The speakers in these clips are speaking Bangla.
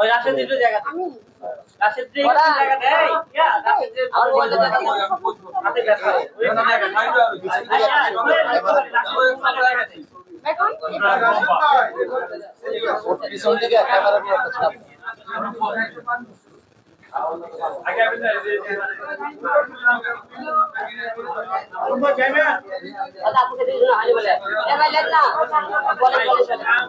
ওই রাশেদ দিতে জায়গা রাশেদ দিতে জায়গা দেয় ইয়া রাশেদ দিতে আর বলে জায়গা হাতে ব্যথা ওই জায়গা পিছন থেকে ক্যামেরা নিয়ে একটা ছাপ আগে আপনি দাদা আপনি দিন না হালি বলে এ ভাই লেন না বলে হ্যাঁ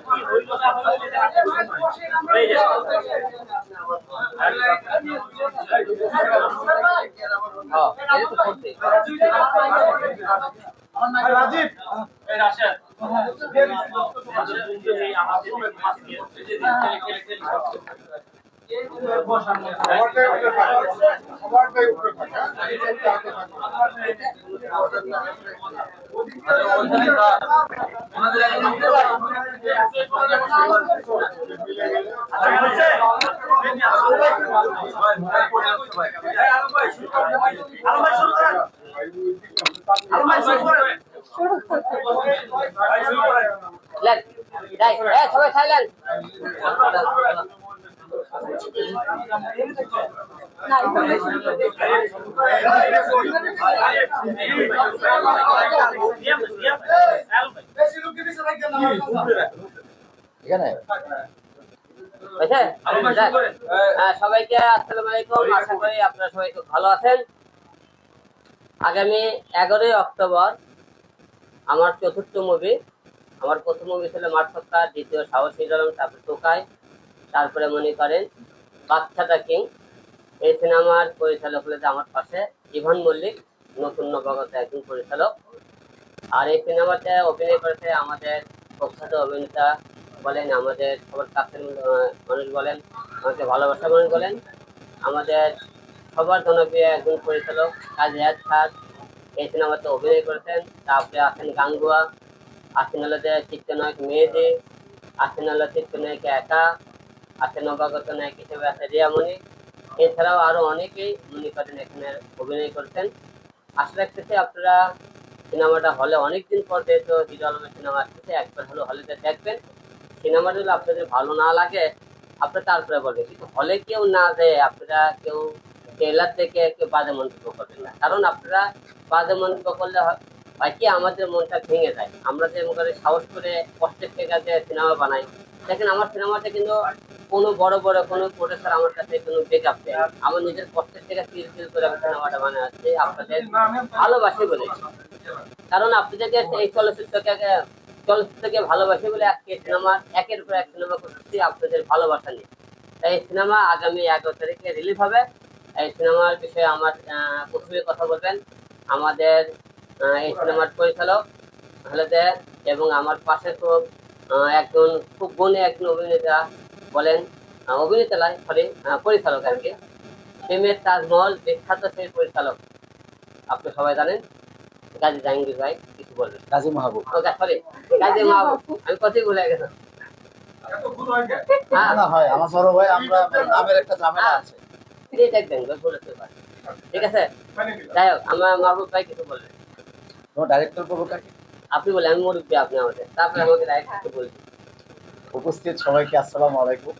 এই তো করতে রাজীব এই রাশেদ এই আমাদের মাছ দিয়ে সবাই থাইল্যান্ড সবাইকে আসসালামু আলাইকুম। আশা করি আপনারা সবাই খুব ভালো আছেন। আগামী 11 অক্টোবর আমার চতুর্থ মুভি। আমার প্রথম মুভি ছিল মাঠ সত্তা, দ্বিতীয় সাহসী জলম, তারপরে টোকাই, তারপরে মনে করেন বাচ্চাটা কিং। এই সিনেমার পরিচালক হলেছে আমার পাশে ইভান মল্লিক, নতুন নবাগত একজন পরিচালক। আর এই সিনেমাতে অভিনয় করেছে আমাদের প্রখ্যাত অভিনেতা বলেন, আমাদের সবার কাছের মানুষ বলেন, আমাদের ভালোবাসা মানুষ বলেন, আমাদের সবার জনপ্রিয় একজন পরিচালক কাজী আয়াত খান এই সিনেমাতে অভিনয় করেছেন। তারপরে আছেন গাঙ্গুয়া, আছেন হলো যে চিত্রনায়ক মেহেদি, আছেন হলো চিত্রনায়ক একা, আছেন নবাগত নায়ক হিসেবে আছে রিয়ামণি। এছাড়াও আরো অনেকেই মনে করেন এখানে অভিনয় করছেন। আশা রাখতেছি আপনারা সিনেমাটা হলে অনেকদিন পর যেহেতু হিরো আলমের সিনেমা আসতেছে, একবার হলো হলেতে দেখবেন। সিনেমাটা যদি আপনাদের ভালো না লাগে আপনারা তারপরে বলবেন, কিন্তু হলে কেউ না যায় আপনারা কেউ ট্রেলার থেকে কেউ বাজে মন্তব্য করবেন না। কারণ আপনারা বাজে মন্তব্য করলে হয় কি আমাদের মনটা ভেঙে যায়। আমরা যে মনে সাহস করে কষ্টের থেকে যে সিনেমা বানাই, দেখেন আমার সিনেমাটা কিন্তু কোনো বড় বড় কোনো প্রোডাক্টার আমার কাছে কোনো ব্যাকআপ নেই। আমার নিজের কষ্টের থেকে ফিল করে আমি সিনেমাটা বানাচ্ছি আপনাদের ভালোবাসি বলে। কারণ আপনাদেরকে এই চলচ্চিত্রকে ভালোবাসি বলে আজকে সিনেমা একের পর এক সিনেমা করতেছি আপনাদের ভালোবাসা নিয়ে। তাই এই সিনেমা আগামী 11 তারিখে রিলিজ হবে। এই সিনেমার বিষয়ে আমার প্রথমে কথা বলবেন আমাদের এই সিনেমার পরিচালক হলেতে এবং আমার পাশে তো একজন খুব গুণী একজন অভিনেতা বলেন, অভিনেতা নয় সরি পরিচালক আর কি, প্রেমের তাজমহল বিখ্যাত সেই পরিচালক আপনি সবাই জানেন গাজী জাহাঙ্গীর ভাই কিছু বলবেন। গাজী মাহবুব, সরি গাজী মাহবুব, আমি কথাই ভুলে গেলাম। আমার বড় ভাই, আমরা নামের একটা ঝামেলা আছে, ঠিক আছে। যাই হোক আমার মাহবুব ভাই কিছু বলবেন। ডাইরেক্টর করবো কাকে? আপনি বলেন, আমি মুরব্বী, আপনি আমাদের, তারপরে আমাকে ডাইরেক্টর বলবেন। উপস্থিত সবাইকে আসসালামু আলাইকুম।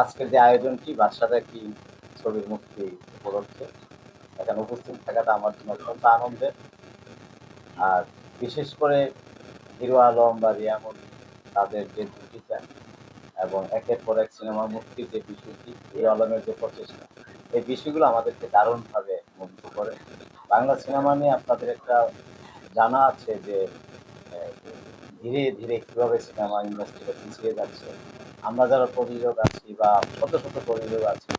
আজকের যে আয়োজনটি বাদশাটা কি ছবির মুক্তি উপলক্ষে এখানে উপস্থিত থাকাটা আমার জন্য অত্যন্ত আনন্দের। আর বিশেষ করে হিরো আলম বা রিয়ামণি তাদের যে দুটিটা এবং একের পর এক সিনেমা মুক্তির যে বিষয়টি, হিরো আলমের যে প্রচেষ্টা, এই বিষয়গুলো আমাদেরকে দারুণভাবে মুগ্ধ করে। বাংলা সিনেমা নিয়ে আপনাদের একটা জানা আছে যে ধীরে ধীরে কিভাবে সিনেমা ইন্ডাস্ট্রিটা পিছিয়ে যাচ্ছে। আমরা যারা প্রযোজক আছি বা শত শত প্রযোজক আছি,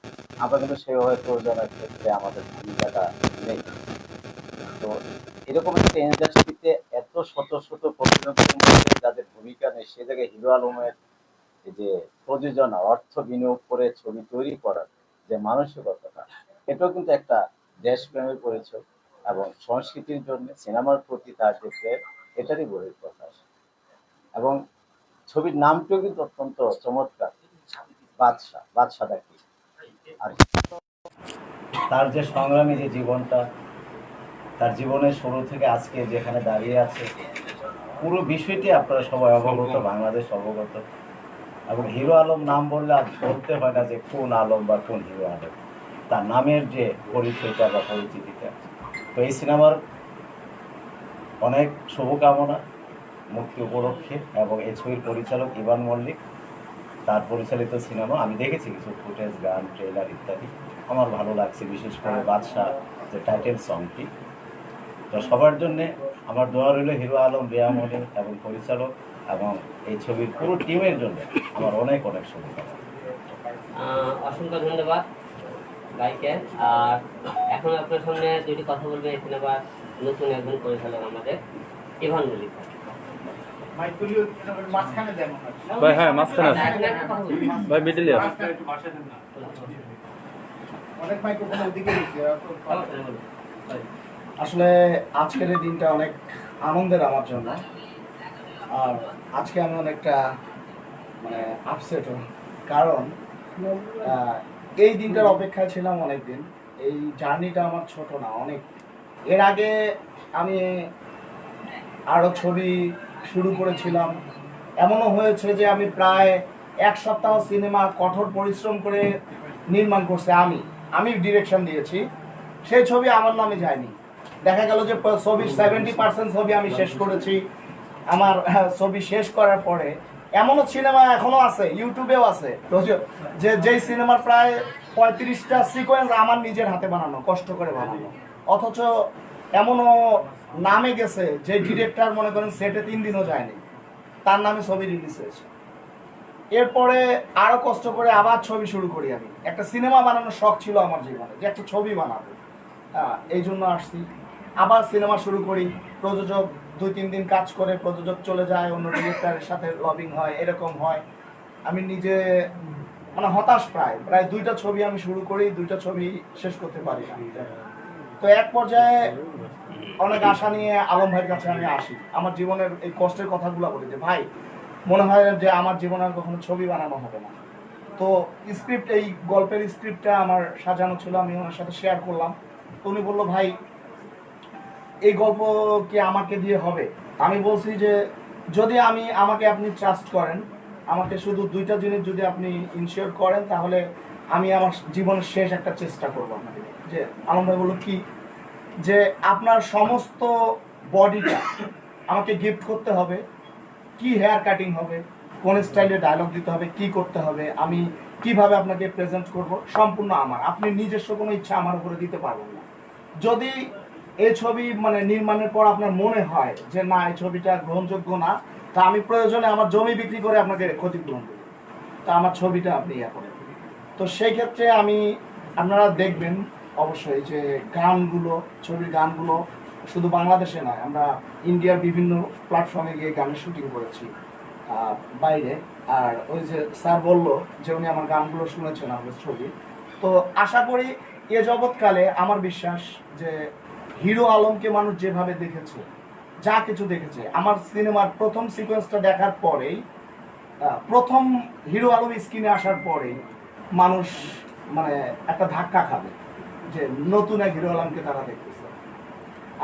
আমরা কিন্তু সেভাবে প্রযোজনের ক্ষেত্রে আমাদের ভূমিকাটা নেই। তো এরকম একটা ইন্ডাস্ট্রিতে এত শত শত প্রযোজকের মধ্যে যাদের ভূমিকা নেই, সে জায়গায় হিরো আলমের যে প্রযোজনা, অর্থ বিনিয়োগ করে ছবি তৈরি করার যে মানসিকতাটা, এটাও কিন্তু একটা দেশপ্রেমের পরিচয়। এবং সংস্কৃতির জন্য সিনেমার প্রতি তার যে প্রেম, এটারই বহিঃপ্রকাশ। এবং ছবির নামটিও কিন্তু অত্যন্ত চমৎকার, বাদশা। বাদশাটা কি? আর তার যে সংগ্রামী যে জীবনটা, তার জীবনের শুরু থেকে আজকে যেখানে দাঁড়িয়ে আছে, পুরো বিষয়টি আপনারা সবাই অবগত, বাংলাদেশ অবগত। এবং হিরো আলম নাম বললে আর বলতে হয় না যে কোন আলম বা কোন হিরো আলম, তার নামের যে পরিচয়টা বা পরিচিতিটা। তো এই সিনেমার অনেক শুভকামনা মুক্তি উপলক্ষে। এবং এই ছবির পরিচালক ইভান মল্লিক, তার পরিচালিত সিনেমা আমি দেখেছি কিছু ফুটেজ, গান, ট্রেলার ইত্যাদি। আমার ভালো লাগছে, বিশেষ করে বাদশা যে টাইটেল সংটি। তো সবার জন্যে আমার দোয়া রইল হিরো আলম, রিয়ামণি এবং পরিচালক এবং এই ছবির পুরো টিমের জন্য আমার অনেক অনেক শুভকামনা। অসংখ্য ধন্যবাদ ভাইকে। আর এখন আপনার সামনে দুটি কথা বলবে এই সিনেমার নতুন একজন পরিচালক আমাদের ইভান মল্লিক। ভাই হ্যাঁ, মাঝখানে আছে ভাই, মিডিলে আছে। আসলে আজকের এই দিনটা অনেক আনন্দের আমার জন্য। আর আজকে আমি অনেকটা মানে আপসেট, কারণ এই দিনটার অপেক্ষায় ছিলাম অনেকদিন। এই জার্নিটা আমার ছোট না, অনেক। এর আগে আমি আরও ছবি শুরু করেছিলাম। এমনও হয়েছে যে আমি প্রায় এক সপ্তাহ সিনেমা কঠোর পরিশ্রম করে নির্মাণ করছে, আমি ডিরেকশন দিয়েছি। সেই ছবি আমার নামে যায়নি। দেখা গেল যে ছবির 70% ছবি আমি শেষ করেছি। আমার ছবি শেষ করার পরে এমনও সিনেমা এখনো আছে, ইউটিউবেও আছে, যে যেই সিনেমার প্রায় 35টা সিকোয়েন্স আমার নিজের হাতে বানানো, কষ্ট করে বানানো। অথচ এমনও নামে গেছে যে ডিরেক্টর মনে করেন সেটে 3 দিনও যায়নি, তার নামে ছবি রিলিজ হয়েছে। এরপরে আরো কষ্ট করে আবার ছবি শুরু করি। আমি একটা সিনেমা বানানোর শখ ছিল আমার জীবনে, যে একটা ছবি বানাবো। এই জন্য আসছি, আবার সিনেমা শুরু করি। প্রযোজক 2-3 দিন কাজ করে, প্রযোজক চলে যায়, অন্য ডিরেক্টরের সাথে লবিং হয়, এরকম হয়। আমি নিজে মানে হতাশ। প্রায় 2টা ছবি আমি শুরু করি, 2টা ছবি শেষ করতে পারি না। তো এক পর্যায়ে অনেক আশা নিয়ে আলম ভাইয়ের কাছে আমি আসি, আমার জীবনের এই কষ্টের কথাগুলো বলি যে ভাই, মনে হয় যে আমার জীবনে আর কখনো ছবি বানানো হবে না। তো স্ক্রিপ্ট, এই গল্পের স্ক্রিপ্টটা আমার সাজানো ছিল, আমি ওনার সাথে শেয়ার করলাম। তো উনি বললো, ভাই এই গল্প কি আমাকে দিয়ে হবে? আমি বলছি যে যদি আমাকে আপনি ট্রাস্ট করেন, আমাকে শুধু 2টা জিনিস যদি আপনি ইনশিওর করেন, তাহলে আমি আমার জীবনের শেষ একটা চেষ্টা করবো আপনাকে। যে আলম ভাই বললো কি, যে আপনার সমস্ত বডিটা আমাকে গিফট করতে হবে। কি হেয়ার কাটিং হবে, কোন স্টাইলে ডায়লগ দিতে হবে, কি করতে হবে, আমি কিভাবে আপনাকে প্রেজেন্ট করব, সম্পূর্ণ আমার। আপনি নিজস্ব কোনো ইচ্ছা আমার উপরে দিতে পারবেন না। যদি এই ছবি মানে নির্মাণের পর আপনার মনে হয় যে না, এই ছবিটা গ্রহণযোগ্য না, তা আমি প্রয়োজনে আমার জমি বিক্রি করে আপনাকে ক্ষতিপূরণ দেব, তা আমার ছবিটা আপনি ইয়া করেন। তো সেই ক্ষেত্রে আপনারা দেখবেন অবশ্যই যে গানগুলো, ছবির গানগুলো শুধু বাংলাদেশে নয়, আমরা ইন্ডিয়ার বিভিন্ন প্ল্যাটফর্মে গিয়ে গানের শুটিং করেছি বাইরে। আর ওই যে স্যার বললো যে উনি আমার গানগুলো শুনেছেন আমাদের ছবি। তো আশা করি এ জগৎকালে আমার বিশ্বাস যে হিরো আলমকে মানুষ যেভাবে দেখেছে, যা কিছু দেখেছে, আমার সিনেমার প্রথম সিকোয়েন্সটা দেখার পরেই, প্রথম হিরো আলম স্ক্রিনে আসার পরেই মানুষ মানে একটা ধাক্কা খাবে যে নতুন এক হিরো আলমকে তারা দেখতেছে।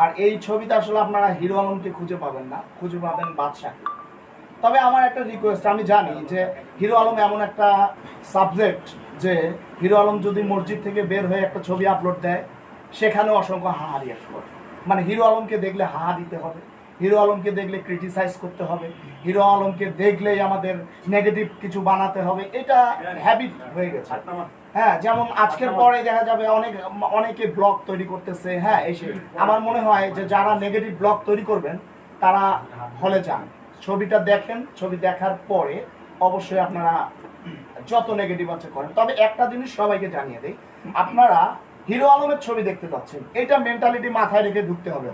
আর এই ছবিতে আসলে আপনারা হিরো আলমকে খুঁজে পাবেন না, খুঁজে পাবেন বাদশাকে। তবে আমার একটা রিকোয়েস্ট, আমি জানি যে হিরো আলম এমন একটা সাবজেক্ট যে হিরো আলম যদি মসজিদ থেকে বের হয়ে একটা ছবি আপলোড দেয়, সেখানেও অসংখ্য হাহা রিয়াক্ট করে। মানে হিরো আলমকে দেখলে হাহা দিতে হবে, হিরো আলমকে দেখলে ক্রিটিসাইজ করতে হবে, হিরো আলমকে দেখলেই আমাদের নেগেটিভ কিছু বানাতে হবে। এটা হ্যাবিট হয়ে গেছে। হ্যাঁ, যেমন আজকের পরে দেখা যাবে অনেকে ব্লগ তৈরি করতেছে। হ্যাঁ, এসে আমার মনে হয় যে যারা নেগেটিভ ব্লগ তৈরি করবেন তারা হলে যান, ছবিটা দেখেন, ছবি দেখার পরে অবশ্যই আপনারা যত নেগেটিভ আছে করেন। তবে একটা জিনিস সবাইকে জানিয়ে দেই, আপনারা হিরো আলমের ছবি দেখতে পাচ্ছেন, এটা মেন্টালিটি মাথায় রেখে ঢুকতে হবে।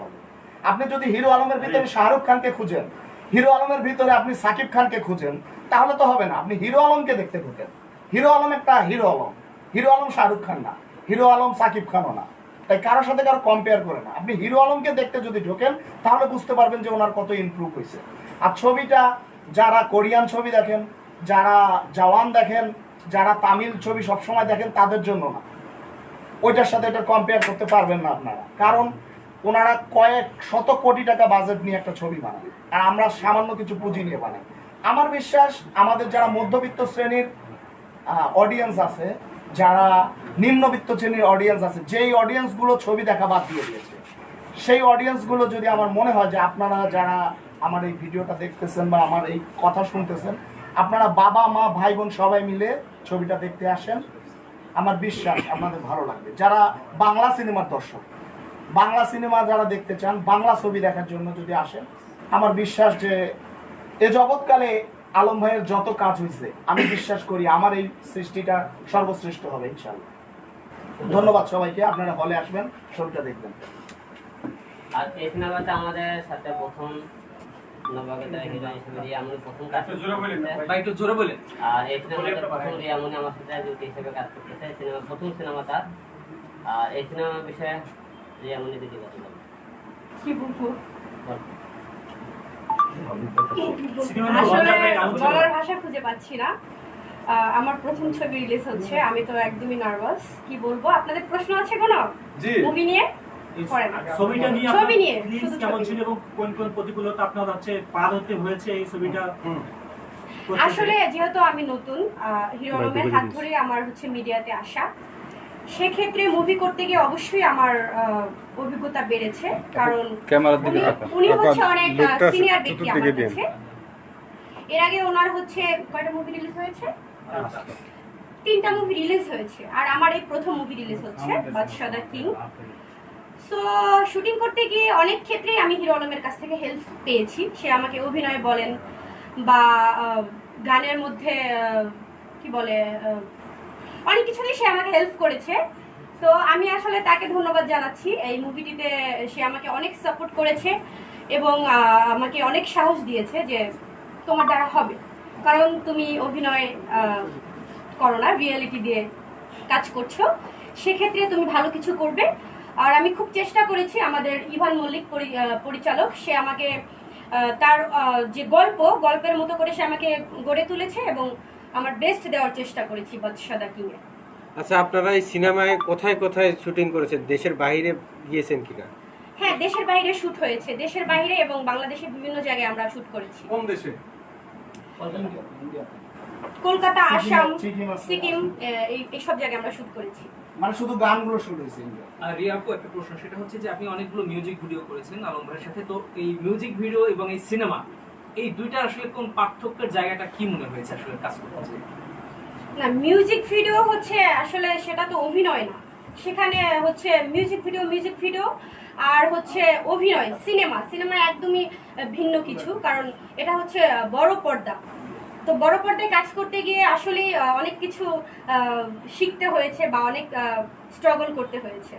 আপনি যদি হিরো আলমের ভিতরে শাহরুখ খানকে খুঁজেন, হিরো আলমের ভিতরে আপনি সাকিব খানকে খুঁজেন, তাহলে তো হবে না। আপনি হিরো আলমকে দেখতে ঢুকেন। হিরো আলম একটা হিরো আলম, হিরো আলম শাহরুখ খান না, হিরো আলম সাকিব খানও না। তাই কারোর সাথে কারো কম্পেয়ার করে না। আপনি হিরো আলমকে দেখতে যদি ঢোকেন তাহলে বুঝতে পারবেন যে ওনার কত ইমপ্রুভ হয়েছে। আর ছবিটা যারা কোরিয়ান ছবি দেখেন, যারা জওয়ান দেখেন, যারা তামিল ছবি সবসময় দেখেন, তাদের জন্য না, ওইটার সাথে এটা কম্পেয়ার করতে পারবেন না আপনারা। কারণ ওনারা কয়েক শত কোটি টাকা বাজেট নিয়ে একটা ছবি বানান, আর আমরা সামান্য কিছু পুঁজি নিয়ে বানাই। আমার বিশ্বাস আমাদের যারা মধ্যবিত্ত শ্রেণীর অডিয়েন্স আছে, যারা নিম্নবিত্ত শ্রেণীর অডিয়েন্স আছে, যেই অডিয়েন্সগুলো ছবি দেখা বাদ দিয়ে দিয়েছে, সেই অডিয়েন্সগুলো যদি আমার মনে হয় যে আপনারা যারা আমার এই ভিডিওটা দেখতেছেন বা আমার এই কথা শুনতেছেন, আপনারা বাবা মা ভাই বোন সবাই মিলে ছবিটা দেখতে আসেন, আমার বিশ্বাস আপনাদের ভালো লাগবে। যারা বাংলা সিনেমার দর্শক, বাংলা সিনেমা যারা দেখতে চান, বাংলা ছবি দেখার জন্য যদি আসেন, আমার বিশ্বাস যে এ জগৎকালে আলম ভাইয়ের যত কাজ হয়েছে, আমি বিশ্বাস করি আমার এই সৃষ্টিটা সর্বশ্রেষ্ঠ হবে ইনশাআল্লাহ। ধন্যবাদ সবাইকে, আপনারা হলে আসবেন, ছবিটা দেখবেন। আর এই সিনেমাতে আমাদের সাথে প্রথম নবাগত হিরো হিসেবে রিয়ামনি প্রথম কাজ একটু জোরে বলেন। আর এই সিনেমাতে প্রথম রিয়ামনি আমার সাথে জুটি হিসেবে কাজ করতেছে। সিনেমা প্রথম সিনেমা তার। আর এই সিনেমার বিষয়ে রিয়ামনি দিদি কথা বলবেন। কি বলবো, আসলে বলার ভাষা খুঁজে পাচ্ছি না। আমার প্রথম ছবি রিলিজ হচ্ছে, আমি তো একদমই নার্ভাস। কি বলবো, আপনাদের প্রশ্ন আছে কোনো মুভি নিয়ে? ছবিটা নিয়ে ছবি নিয়ে প্লিজ শুধু কেমন ছবি। ছিল এবং কোন কোন প্রতিকূলতা আপনার হচ্ছে পার হতে হয়েছে এই ছবিটা করতে? আসলে যেহেতু আমি নতুন, হিরো আলমের হাত ধরে আমার হচ্ছে মিডিয়াতে আসা, সেক্ষেত্রে মুভি করতে গিয়ে অবশ্যই আমার অভিজ্ঞতা বেড়েছে। কারণ ক্যামেরার দিকে উনি হচ্ছে অনেক সিনিয়র ব্যক্তি আমার কাছে। এর আগে ওনার হচ্ছে কয়টা মুভি রিলিজ হয়েছে? 3টা মুভি রিলিজ হয়েছে। আর আমার এই প্রথম মুভি রিলিজ হচ্ছে বাদশা দ্য কিং। সো শুটিং করতে গিয়ে অনেক ক্ষেত্রেই আমি হিরো আলমের কাছ থেকে হেল্প পেয়েছি। সে আমাকে অভিনয় বলেন বা গানের মধ্যে কি বলে, অনেক কিছুতেই সে আমাকে হেল্প করেছে। তো আমি আসলে তাকে ধন্যবাদ জানাচ্ছি। এই মুভিটিতে সে আমাকে অনেক সাপোর্ট করেছে এবং আমাকে অনেক সাহস দিয়েছে যে তোমার দ্বারা হবে, কারণ তুমি অভিনয় করো না, রিয়েলিটি দিয়ে কাজ করছো, সেক্ষেত্রে তুমি ভালো কিছু করবে। আর আমি খুব চেষ্টা করেছি। আমাদের ইভান মল্লিক পরিচালক, সে আমাকে তার যে গল্পের মতো করে সে আমাকে গড়ে তুলেছে এবং আমার বেস্ট দেওয়ার চেষ্টা করেছি বাদশা দ্য কিং এ। আচ্ছা, আপনারা এই সিনেমায় কোথায় কোথায় শুটিং করেছেন? দেশের বাইরে গিয়েছেন কিনা? হ্যাঁ, দেশের বাইরে শুট হয়েছে। দেশের বাইরে এবং বাংলাদেশের বিভিন্ন জায়গায় আমরা শুট করেছি। কোন দেশে? কলকাতা, আসাম, সিকিম, সিকিম, এইসব জায়গায় আমরা শুট করেছি। মানে শুধু গানগুলো শুরু হয়েছে। আর রিয়া আপু, একটা প্রশ্ন, সেটা হচ্ছে যে আপনি অনেকগুলো মিউজিক ভিডিও করেছেন আলম ভাইয়ের সাথে, তো এই মিউজিক ভিডিও এবং এই সিনেমা, এই দুইটা আসলে কোন পার্থক্যের জায়গাটা কি মনে হয়েছে আসলে কাজ করতে? না, মিউজিক ভিডিও হচ্ছে আসলে সেটা তো অভিনয় না, সেখানে হচ্ছে মিউজিক ভিডিও আর হচ্ছে অভিনয় সিনেমা একদমই ভিন্ন কিছু। কারণ এটা হচ্ছে বড় পর্দা, তো বড় পর্দায় কাজ করতে গিয়ে আসলে অনেক কিছু শিখতে হয়েছে বা অনেক স্ট্রাগল করতে হয়েছে।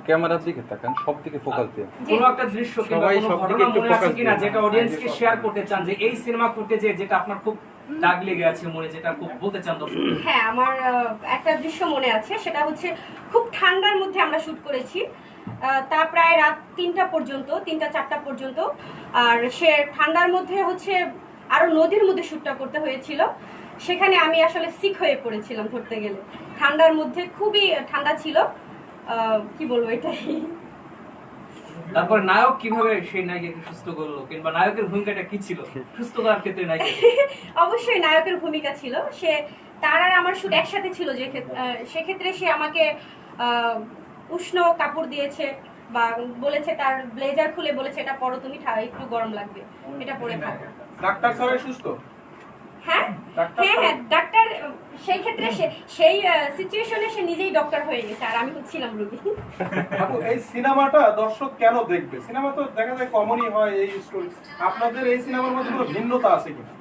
ক্যামেরার দিকে তাকান, সব দিকে ফোকাস দিয়ে। কোনো একটা দৃশ্য কিংবা সবাই কোনো সব দিকে ঘটনা একটু মনে আছে focus কিনা দিন। যেটা অডিয়েন্সকে শেয়ার করতে চান, যে এই সিনেমা করতে যে যেটা আপনার খুব দাগ লেগে আছে মনে, যেটা খুব বলতে চান দর্শক? হ্যাঁ, আমার একটা দৃশ্য মনে আছে, সেটা হচ্ছে খুব ঠান্ডার মধ্যে আমরা শুট করেছি। তা প্রায় রাত 3টা পর্যন্ত, 3টা-4টা পর্যন্ত। আর সে ঠান্ডার মধ্যে হচ্ছে আরো নদীর মধ্যে শুটটা করতে হয়েছিল। সেখানে আমি আসলে সিক হয়ে পড়েছিলাম ধরতে গেলে। ঠান্ডার মধ্যে খুবই ঠান্ডা ছিল, কি বলবো এটাই। তারপর নায়ক কিভাবে সেই নায়িকাকে সুস্থ করলো, কিংবা নায়কের ভূমিকাটা কি ছিল সুস্থ করার ক্ষেত্রে নায়িকা? অবশ্যই নায়কের ভূমিকা ছিল। সে তার আর আমার শুট একসাথে ছিল, যে সেক্ষেত্রে সে আমাকে উষ্ণ কাপড় দিয়েছে বা বলেছে, তার ব্লেজার খুলে বলেছে এটা পরো তুমি, একটু গরম লাগবে, এটা পরে থাকো। ডাক্তার সবাই সুস্থ? হ্যাঁ হ্যাঁ, ডাক্তার সেই ক্ষেত্রে সেই সিচুয়েশনে সে নিজেই ডক্টর হয়ে গেছে আর আমি হচ্ছিলাম রোগী। আপু, এই সিনেমাটা দর্শক কেন দেখবে? সিনেমা তো দেখা যায় কমনই হয় এই স্টোরি, আপনাদের এই সিনেমার মধ্যে কোনো ভিন্নতা আছে কিনা?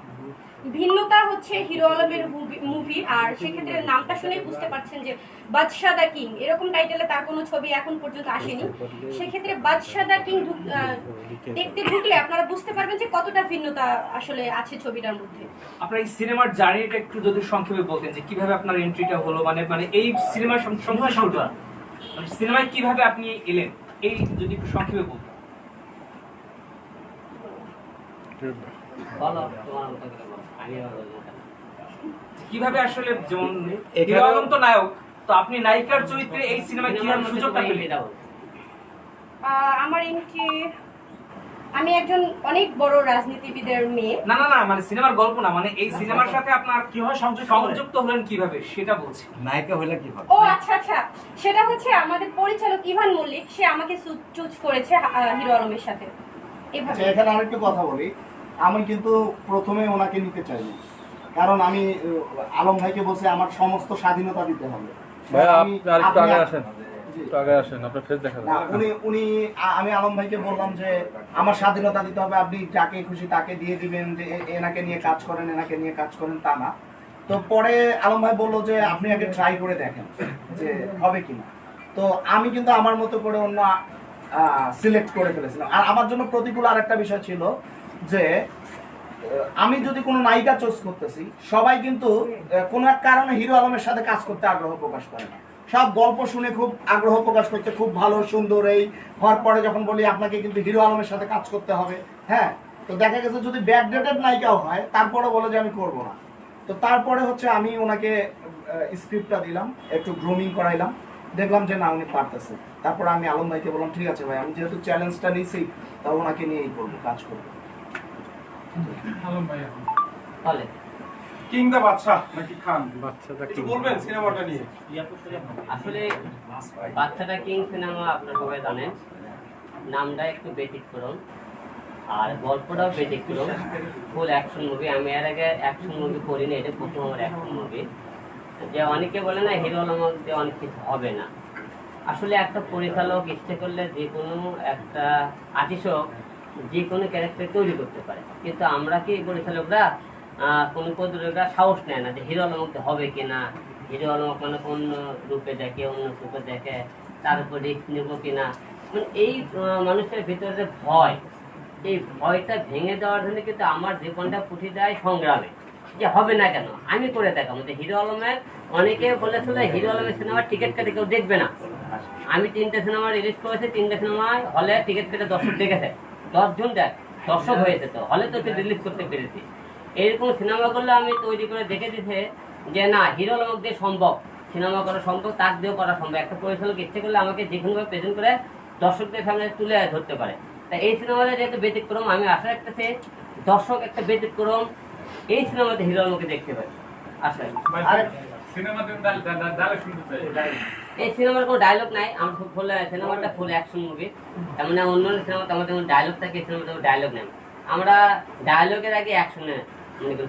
ভিন্নতা হচ্ছে হিরো আলমের মুভি, আর সেক্ষেত্রে নামটা শুনে বুঝতে পারছেন যে বাদশা দ্য কিং, এরকম টাইটেলে তার কোনো ছবি এখন পর্যন্ত আসেনি। সেক্ষেত্রে বাদশা দ্য কিং দেখতে ঢুকলে আপনারা বুঝতে পারবেন যে কতটা ভিন্নতা আসলে আছে ছবিটার মধ্যে। আপনার এই সিনেমার জার্নিটা একটু যদি সংক্ষেপে বলতেন, যে কিভাবে আপনার এন্ট্রিটা হলো, মানে এই সিনেমার সংখ্যা সিনেমায় কিভাবে আপনি এলেন এই যদি একটু সংক্ষেপে বলতেন। বলো তোমার মতো করে বলো, আমি আবার বলবো না। কিভাবে আসলে যেমন এখানেও- হিরো আলম তো নায়ক, তো আপনি নায়িকার চরিত্রে এই সিনেমায় কিভাবে সুযোগটা পেলেন? এটা বলো। আমার এমনি আমি একজন অনেক বড় রাজনীতিবিদের মেয়ে। না না না, মানে সিনেমার গল্প না, মানে এই সিনেমার সাথে আপনার কিভাবে সংযুক্ত হলেন কিভাবে সেটা বলছি। নায়িকা হলে কি হবে? ও আচ্ছা আচ্ছা, সেটা হচ্ছে আমাদের পরিচালক ইভান মল্লিক, সে আমাকে চুজ করেছে হিরো আলমের সাথে এভাবে। আচ্ছা, এখানে আরেকটু কথা বলি। আমি কিন্তু প্রথমে ওনাকে নিতে চাইনি, কারণ আমি আলম ভাইকে বলছি আমার সমস্ত স্বাধীনতা দিতে হবে। ভাইয়া আমি- আপনি আরেকটু আপনি- আগে আসেন, জি। একটু আগে আসেন, আপনার ফেস দেখা না, যাবে। উনি আমি আলম ভাইকে বললাম যে আমার স্বাধীনতা দিতে হবে, আপনি যাকে খুশি তাকে দিয়ে দিবেন, যে এনাকে নিয়ে কাজ করেন, এনাকে নিয়ে কাজ করেন, তা না। তো পরে আলম ভাই বললো যে আপনি আগে ট্রাই করে দেখেন যে হবে কিনা। তো আমি কিন্তু আমার মতো করে অন্য সিলেক্ট করে ফেলেছিলাম। আর আমার জন্য প্রতিকূল আরেকটা বিষয় ছিল যে আমি যদি কোনো নায়িকা চুজ করতেছি, সবাই কিন্তু কোনো এক কারণে হিরো আলমের সাথে কাজ করতে আগ্রহ প্রকাশ করে না। সব গল্প শুনে খুব আগ্রহ প্রকাশ করতে, খুব ভালো সুন্দর এই হওয়ার পরে যখন বলি আপনাকে কিন্তু হিরো আলমের সাথে কাজ করতে হবে, হ্যাঁ, তো দেখা গেছে যদি ব্যাক ডেটেড নায়িকাও হয় তারপরে বলে যে আমি করব না। তো তারপরে হচ্ছে আমি ওনাকে স্ক্রিপ্টটা দিলাম, একটু গ্রুমিং করাইলাম, দেখলাম যে না উনি পারতেছে। তারপরে আমি আলম ভাইকে বললাম ঠিক আছে ভাই, আমি যেহেতু চ্যালেঞ্জটা নিয়েছি তা ওনাকে নিয়েই করবো, কাজ করবো। বলে কিং দা বাদশা নাকি খান, বাচ্চাটা একটু বলবেন সিনেমাটা নিয়ে? আসলে বাচ্চাটা কিং সিনেমা আপনারা সবাই জানেন, নামটা একটু ব্যতিক্রম আর গল্পটাও ব্যতিক্রম, ফুল অ্যাকশন মুভি। আমি এর আগে অ্যাকশন মুভি করিনি, এটা প্রথম আমার অ্যাকশন মুভি। যে অনেকে বলে না হিরো আলম দিয়ে অনেক কিছু হবে না, আসলে একটা পরিচালক ইচ্ছে করলে যে কোনো একটা আর্টিস্টও যে কোনো ক্যারেক্টার তৈরি করতে পারে, কিন্তু আমরা কি পরিচালকরা কোনো পদ্ধতিটা সাহস নেয় না যে হিরো আলম হবে কিনা, হিরো আলম মানে অন্য রূপে দেখে, অন্য রূপে দেখে, তার উপর রিস্ক নেব কিনা। মানে এই মানুষের ভিতরে যে ভয়, এই ভয়টা ভেঙে দেওয়ার জন্য কিন্তু আমার জীবনটা পুঁটি দেয় সংগ্রামে, যে হবে না কেন আমি করে দেখাবো। যে হিরো আলমের অনেকে বলেছিল হিরো আলমের সিনেমার টিকিট কেটে কেউ দেখবে না, আমি 3টে সিনেমা রিলিজ করেছি, 3টে সিনেমায় হলে টিকিট কেটে দর্শক দেখেছে, 10 জন দর্শক হয়েছে, তো হলে তো রিলিজ করতে পেরেছি। এইরকম সিনেমাগুলো আমি তৈরি করে দেখে দিতে যে না হিরো আলম দিয়ে সম্ভব, সিনেমা করা সম্ভব, তার দিয়েও করা সম্ভব। একটা পরিচালক ইচ্ছে করলে আমাকে যে কোনোভাবে প্রেজেন্ট করে দর্শকদের সামনে তুলে ধরতে পারে। তা এই সিনেমাটা যেহেতু ব্যতিক্রম, আমি আশা রাখতেছি দর্শক একটা ব্যতিক্রম এই সিনেমাতে হিরো আলমকে দেখতে পাই, আশা রাখি। এই সিনেমার কোনো ডায়লগ নাই, আমার খুব ফুল সিনেমাটা ফুল অ্যাকশন মুভি। তার মানে অন্য সিনেমাতে আমাদের যেমন ডায়লগ থাকে, এই সিনেমাতে ডায়লগ নেই, আমরা ডায়লগের আগে অ্যাকশনে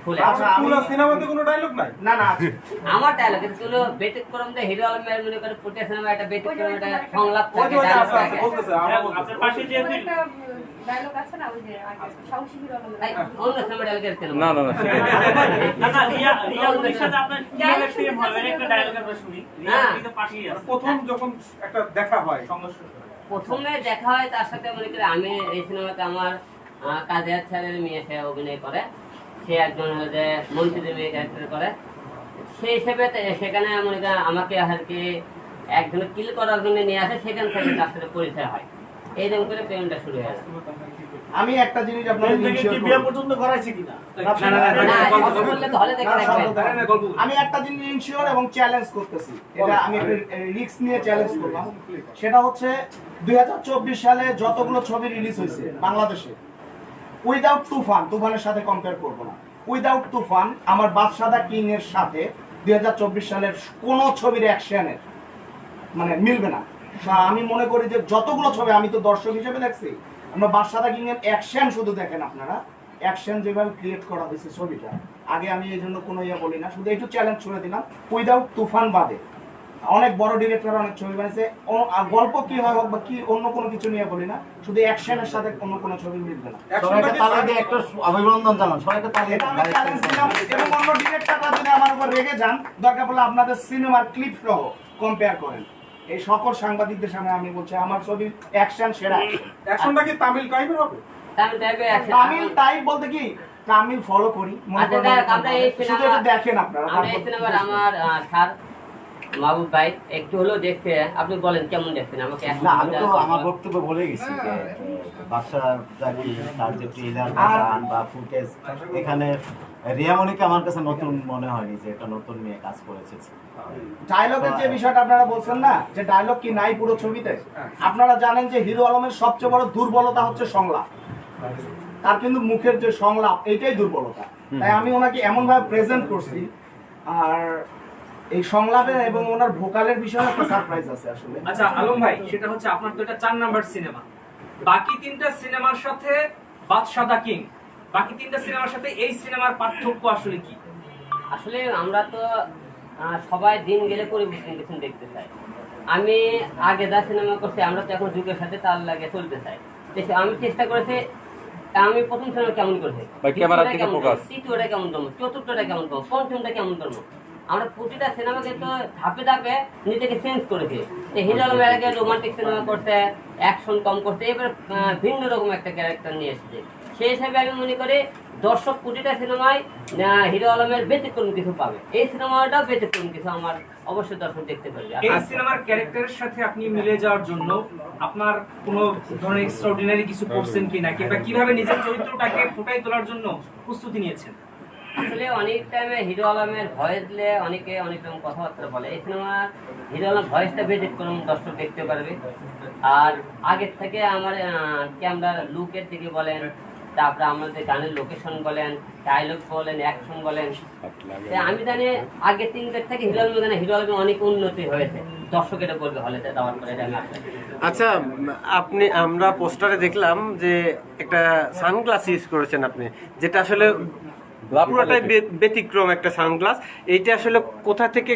ফুল আচ্ছা, পুরো সিনেমাতে কোনো ডায়লগ নাই? না না আছে। আমার ডায়লগ কিন্তু ব্যতিক্রম যে হিরো আলমের মনে করে প্রত্যেক সিনেমা একটা ব্যতিক্রম, একটা সংলাপ ওই থাকে, যে dialogue আছে, থাকে। বলতেছে, আমরা বলতেছে। ওর একটা ডায়লগ আছে না, ওই যে আগে সাহসী হিরো আলমের তাই অন্য সিনেমা ডায়লগের সিনেমা না না না সেটা প্রথম যখন একটা দেখা হয় প্রথমে দেখা হয় তার সাথে মনে করি আমি এই সিনেমাতে আমার কাজের ছেলের মেয়ে সে অভিনয় করে, সে একজন যে মন্ত্রীদের মেয়ে ক্যারেক্টার করে, সেই হিসেবে সেখানে মনে করেন আমাকে আর কি একজনে কিল করার জন্য নিয়ে আসে, সেখান থেকে তার সাথে পরিচয় হয়, এইরকম করে প্রেমটা শুরু হয়ে যায়। আমি একটা জিনিস আপনাদের পর্যন্ত করাইছি কিনা না, সব বললে তো হলে দেখে দেখবেন। আমি একটা জিনিস ইনশিওর এবং চ্যালেঞ্জ করতেছি, এটা আমি রিস্ক নিয়ে চ্যালেঞ্জ করলাম। সেটা হচ্ছে 2024 সালে যতগুলো ছবি রিলিজ হয়েছে বাংলাদেশে, উইদাউট তুফানের সাথে কম্পেয়ার করব না, উইদাউট তুফান আমার বাদশাদা কিং এর সাথে 2024 সালের কোন ছবির অ্যাকশনের মানে মিলবে না। আমি মনে করি যে যতগুলো ছবি আমি তো দর্শক হিসেবে দেখছি, আমরা বাদশাদা কিং এর অ্যাকশন শুধু দেখেন আপনারা, অ্যাকশন যেভাবে ক্রিয়েট করা হয়েছে ছবিটা, আগে আমি এই জন্য কোনো ইয়ে বলি না, শুধু একটু চ্যালেঞ্জ ছুড়ে দিলাম। উইদাউট তুফান বাদে অনেক বড় ডিরেক্টর অনেক ছবি বানিয়েছে, গল্প কি হয় হোক বা কি অন্য কোনো কিছু নিয়ে বলি না, শুধু অ্যাকশনের সাথে অন্য কোনো ছবি মিলবে না। সবাইকে তালি দিয়ে একটু অভিনন্দন জানান, সবাইকে তালি এটা আমি চ্যালেঞ্জ দিলাম, এবং অন্য ডিরেক্টররা যদি আমার উপর রেগে যান, দরকার পড়লে আপনাদের সিনেমার ক্লিপ সহ কম্পেয়ার করেন। এই সকল সাংবাদিকদের সামনে আমি বলছি আমার ছবির অ্যাকশন সেরা। অ্যাকশনটা কি তামিল টাইপের হবে? তামিল টাইপে আছে, তামিল টাইপ বলতে কি তামিল ফলো করি, মনে আচ্ছা করেন দেখ, আমরা এই শুধু সিনেমা একটু দেখেন আপনারা। আমরা এই সিনেমার আমার স্যার মাহবুব ভাই একটু হলেও দেখতে, আপনি বলেন কেমন দেখছেন আমাকে না, আমি তো আমার বক্তব্য বলে গেছি যে বাদশা জাকি তার যে ট্রেলার বা গান বা ফুটেজ, এখানে রিয়ামণিকে আমার কাছে নতুন মনে হয়নি যে এটা নতুন মেয়ে কাজ করেছে। ডায়লগের যে বিষয়টা আপনারা বলছেন না, যে ডায়লগ কি নাই পুরো ছবিতে, আপনারা জানেন যে হিরো আলমের সবচেয়ে বড় দুর্বলতা হচ্ছে সংলাপ। তার কিন্তু মুখের যে সংলাপ, এইটাই দুর্বলতা। তাই আমি ওনাকে এমন ভাবে প্রেজেন্ট করছি, আর এই সংলাপের এবং ওনার ভোকালের বিষয়ে একটা সারপ্রাইজ আছে আসলে। আচ্ছা আলম ভাই, সেটা হচ্ছে আপনার তো এটা 4 নাম্বার সিনেমা, বাকি 3টা সিনেমার সাথে বাদশা দা কিং, বাকি 3টা সিনেমার সাথে এই সিনেমার পার্থক্য আসলে কি? আসলে আমরা তো সবাই দিন গেলে পরিবর্তন কিছু দেখতে চাই। আমি আগে যা সিনেমা করছি, আমরা তো এখন যুগের সাথে তাল লাগে চলতে চাই। আমি চেষ্টা করেছি, আমি প্রথম সিনেমা কেমন করেছি, তৃতীয়টা কেমন করবো, চতুর্থটা কেমন করবো, পঞ্চমটা কেমন করবো। আমরা প্রতিটা সিনেমাকে তো ধাপে ধাপে নিজেকে চেঞ্জ করেছি। হিরো আলম এর আগে রোমান্টিক সিনেমা করতে, অ্যাকশন কম করতে, এবার ভিন্ন রকম একটা ক্যারেক্টার নিয়ে এসেছে। সেই হিসাবে আমি মনে করি দর্শক প্রতিটা সিনেমায় হিরো আলমের ব্যতিক্রম কিছু পাবে। এই সিনেমাটাও ব্যতিক্রম কিছু আমার অবশ্যই দর্শক দেখতে পারবে। এই সিনেমার ক্যারেক্টারের সাথে আপনি মিলে যাওয়ার জন্য আপনার কোনো ধরনের এক্সট্রাঅর্ডিনারি কিছু করছেন কিনা, কিংবা কিভাবে নিজের চরিত্রটাকে ফুটাই তোলার জন্য প্রস্তুতি নিয়েছেন? আসলে অনেক টাইমে হিরো আলমের ভয়েস দিলে অনেকে অনেক রকম কথাবার্তা বলে। এই সিনেমার হিরো আলম ভয়েসটা ব্যতিক্রম দর্শক দেখতে পারবে। আর আগের থেকে আমার ক্যামেরার লুকের দিকে বলেন, তারপরে আমাদের গানের লোকেশন বলেন, ডায়লগ বলেন, অ্যাকশন বলেন, আমি জানি আগের 3 থেকে হিরো আলমের গানে হিরো আলমের অনেক উন্নতি হয়েছে। দর্শক এটা বলবে হলেতে দেওয়ার পরে। আচ্ছা, আমরা পোস্টারে দেখলাম যে একটা সানগ্লাস ইউজ করেছেন আপনি, যেটা আসলে পুরোটাই ব্যতিক্রম একটা সানগ্লাস। এইটা আসলে কোথা থেকে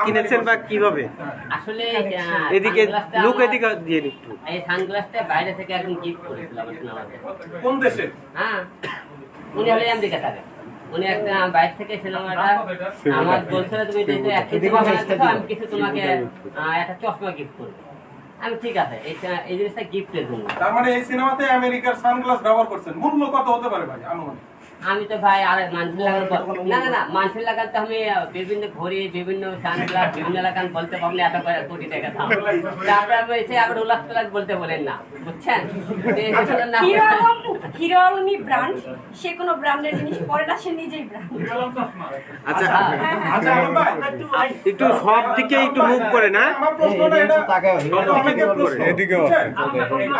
কিনেছেন বা কিভাবে? আসলে এদিকে লুক এদিকে দিয়ে একটু। এই সানগ্লাসটা বাইরে থেকে একদম গিফট করেছিল আমাকে। কোন দেশে? হ্যাঁ, উনি হলে আমেরিকা থাকে। উনি একটা বাইরে থেকে সিনেমাটা আমার বলছিল, তুমি যেহেতু আমি কিছু তোমাকে একটা চশমা গিফট করবো। আমি ঠিক আছে, এই জিনিসটা গিফটের জন্য। তার মানে এই সিনেমাতে আমেরিকার সানগ্লাস ব্যবহার করছেন। মূল্য কত হতে পারে ভাই আনুমানিক? আমি তো ভাই আর মানুষের লাগান না মানুষের লাগান তো আমি বিভিন্ন ঘড়ি, বিভিন্ন সানগ্লাস, বিভিন্ন লাগান বলতে পারলে এত কোটি টাকা দাম। তারপরে আমি এসে আবার উল্লাস তোলাস বলতে বলেন না, বুঝছেন? হিরো আলমই ব্র্যান্ড, সে কোনো ব্র্যান্ডের জিনিস পরে না, সে নিজেই ব্র্যান্ড। আচ্ছা আচ্ছা আলম ভাই, একটু সব দিকে একটু মুভ করে না। আমার প্রশ্নটা এটা অনেকের প্রশ্ন। এদিকেও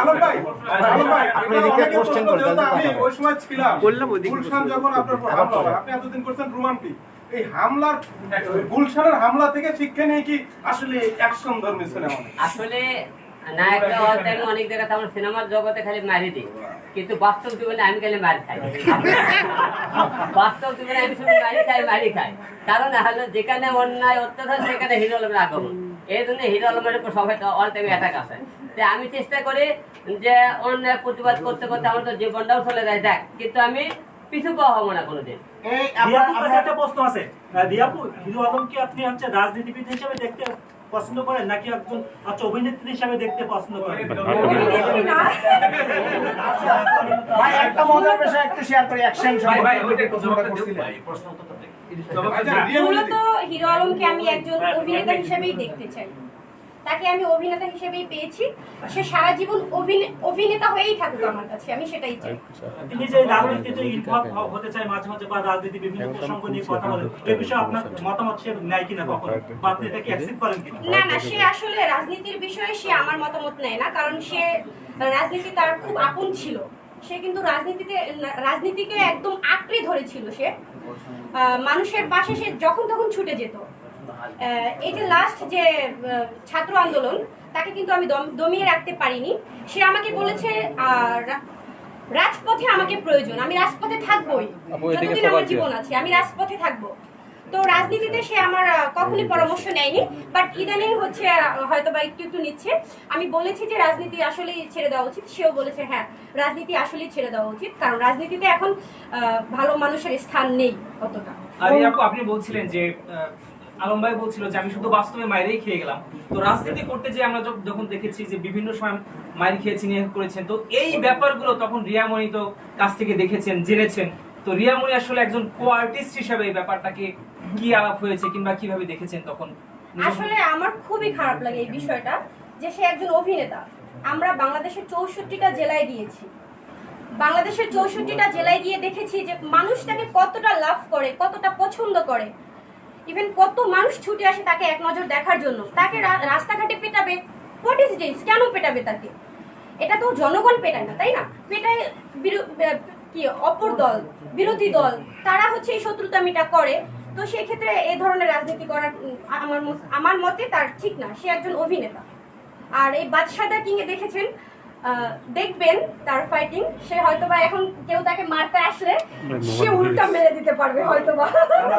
আলম ভাই, আপনি এদিকে কোশ্চেন করবেন, আমি ওই সময় ছিলাম বললাম ওদিকে গুলশান যখন আপনার উপর হামলা হয়, আপনি এতদিন করছেন রোমান্টিক। এই হামলার, গুলশানের হামলা থেকে শিক্ষা নিয়ে কি আসলে অ্যাকশন ধর্মী সিনেমা? আসলে নায়করা অল টাইম অনেক জায়গাতে আমার সিনেমার জগতে খালি মারি দিই, কিন্তু বাস্তব জীবনে আমি খালি মারি খাই। বাস্তব জীবনে আমি শুধু মারি খাই। কারণ হলো যেখানে অন্যায় অত্যাচার সেখানে হিরো আলমের আগমন। এই জন্য হিরো আলমের উপর সবাই অল টাইম অ্যাটাক আছে। আমি চেষ্টা করি যে অন্যায় প্রতিবাদ করতে করতে আমার তো জীবনটাও চলে যায়, দেখ, কিন্তু আমি পিছু পাওয়া হবো না কোনোদিন। একটা প্রশ্ন আছে, দিয়াপু, হিরো আলমকে আপনি হচ্ছে রাজনীতিবিদ হিসেবে দেখতে পছন্দ করেন নাকি একজন অভিনেত্রী হিসেবে দেখতে পছন্দ করেন? ভাই একটা মজার বিষয় একটু শেয়ার করি, অ্যাকশন মূলত হিরো আলমকে আমি একজন অভিনেতা হিসেবেই দেখতে চাই। তাকে আমি অভিনেতা হিসেবেই পেয়েছি, সে সারা জীবন অভিনেতা হয়েই থাকুক আমার কাছে, আমি সেটাই চাই। তিনি যে রাজনীতিতে ইনভলভ হতে চায় মাঝে মাঝে, বা রাজনীতি বিভিন্ন প্রসঙ্গ নিয়ে কথা বলেন, এই বিষয়ে আপনার মতামত সে নেয় কিনা কখনো, বা আপনি এটাকে অ্যাকসেপ্ট করেন কিনা? না, সে আসলে রাজনীতির বিষয়ে সে আমার মতামত নেয় না, কারণ সে রাজনীতি তার খুব আপন ছিল। সে কিন্তু রাজনীতিকে একদম আঁকড়ে ধরেছিল। সে মানুষের পাশে সে যখন তখন ছুটে যেত। এই যে লাস্ট যে ছাত্র আন্দোলন, তাকে কিন্তু আমি দমিয়ে রাখতে পারিনি। সে আমাকে বলেছে রাজপথে আমাকে প্রয়োজন, আমি রাজপথে থাকবোই, যতদিন আমার জীবন আছে আমি রাজপথে থাকবো। তো রাজনীতিতে সে আমার কখনই পরামর্শ নেয়নি, বাট ইদানিং হচ্ছে হয়তো বা একটু নিচ্ছে। আমি বলেছি যে রাজনীতি আসলেই ছেড়ে দেওয়া উচিত, সেও বলেছে হ্যাঁ রাজনীতি আসলেই ছেড়ে দেওয়া উচিত, কারণ রাজনীতিতে এখন ভালো মানুষের স্থান নেই অতটা। আর আপনি বলছিলেন যে আলম ভাই বলছিল যে আমি শুধু বাস্তবে মাইরেই খেয়ে গেলাম। তো রাজনীতি করতে যে আমরা যখন দেখেছি যে বিভিন্ন সময় মাইর খেয়েছি নিয়ে করেছেন, তো এই ব্যাপারগুলো তখন রিয়ামণি তো কাছ থেকে দেখেছেন, জেনেছেন, তো তো রিয়ামণি আসলে একজন কো আর্টিস্ট হিসেবে এই ব্যাপারটাকে কি আলাপ হয়েছে কিংবা কিভাবে দেখেছেন তখন? আসলে আমার খুবই খারাপ লাগে এই বিষয়টা, যে সে একজন অভিনেতা। আমরা বাংলাদেশের 64টা জেলায় গিয়েছি, বাংলাদেশের 64টা জেলায় গিয়ে দেখেছি যে মানুষ তাকে কতটা লাভ করে, কতটা পছন্দ করে। ইভেন কত মানুষ ছুটে আসে তাকে এক নজর দেখার জন্য। তাকে রাস্তাঘাটে পেটাবে, হোয়াট ইজ দিস? কেন পেটাবে তাকে? এটা তো জনগণ পেটায় না, তাই না? পেটায় কি অপর দল, বিরোধী দল, তারা হচ্ছে এই শত্রুতামিটা করে। তো সেই ক্ষেত্রে এই ধরনের রাজনীতি করার আমার মতে তার ঠিক না। সে একজন অভিনেতা। আর এই বাদশা দা কিং এ দেখেছেন, দেখবেন তার ফাইটিং। সে হয়তোবা এখন কেউ তাকে মারতে আসলে সে উল্টা মেরে দিতে পারবে হয়তোবা।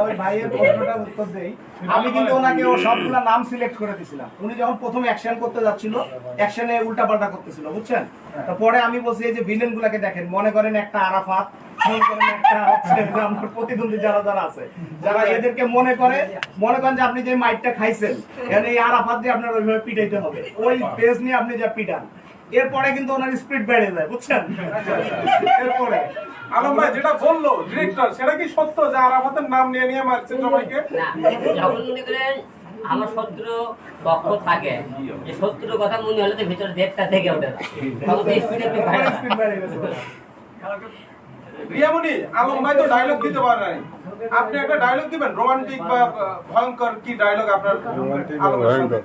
ওই ভাইয়ের প্রশ্নটার উত্তর দেই। আমি কিন্তু ওনাকে ও সবগুলা নাম সিলেক্ট করে দিছিলাম। উনি যখন প্রথম অ্যাকশন করতে যাচ্ছিল, অ্যাকশনে উল্টাপাল্টা করতেছিল, বুঝছেন? তো পরে আমি বলছি এই যে ভিলেন গুলাকে দেখেন, মনে করেন একটা আরাফাত, মনে করেন একটা হচ্ছে যে আমার প্রতিদ্বন্দ্বী যারা যারা আছে, যারা এদেরকে মনে করেন যে আপনি যে মাইটটা খাইছেন, এই আরাফাত দিয়ে আপনার ওইভাবে পিটাইতে হবে, ওই পেজ নিয়ে আপনি যা পিটান, এরপরে কিন্তু ওনার স্পিড বেড়ে যায়, বুঝছেন? এরপরে আলম ভাই যেটা বললো ডিরেক্টর, সেটা কি সত্য যে আরাফাতের নাম নিয়ে নিয়ে মারছে সবাইকে? না, যখন মনে করেন আমার শত্রু পক্ষ থাকে, যে শত্রুর কথা মনে হলে তো ভিতরে দেড়টা থেকে ওঠে না, তখন তো স্পিড একটু বাড়ে। স্পিড বেড়ে গেছে। রিয়ামণি, আলম ভাই তো ডায়লগ দিতে পারে নাই, আপনি একটা ডায়লগ দিবেন, রোমান্টিক বা ভয়ঙ্কর কি ডায়লগ আপনার আলমের সাথে?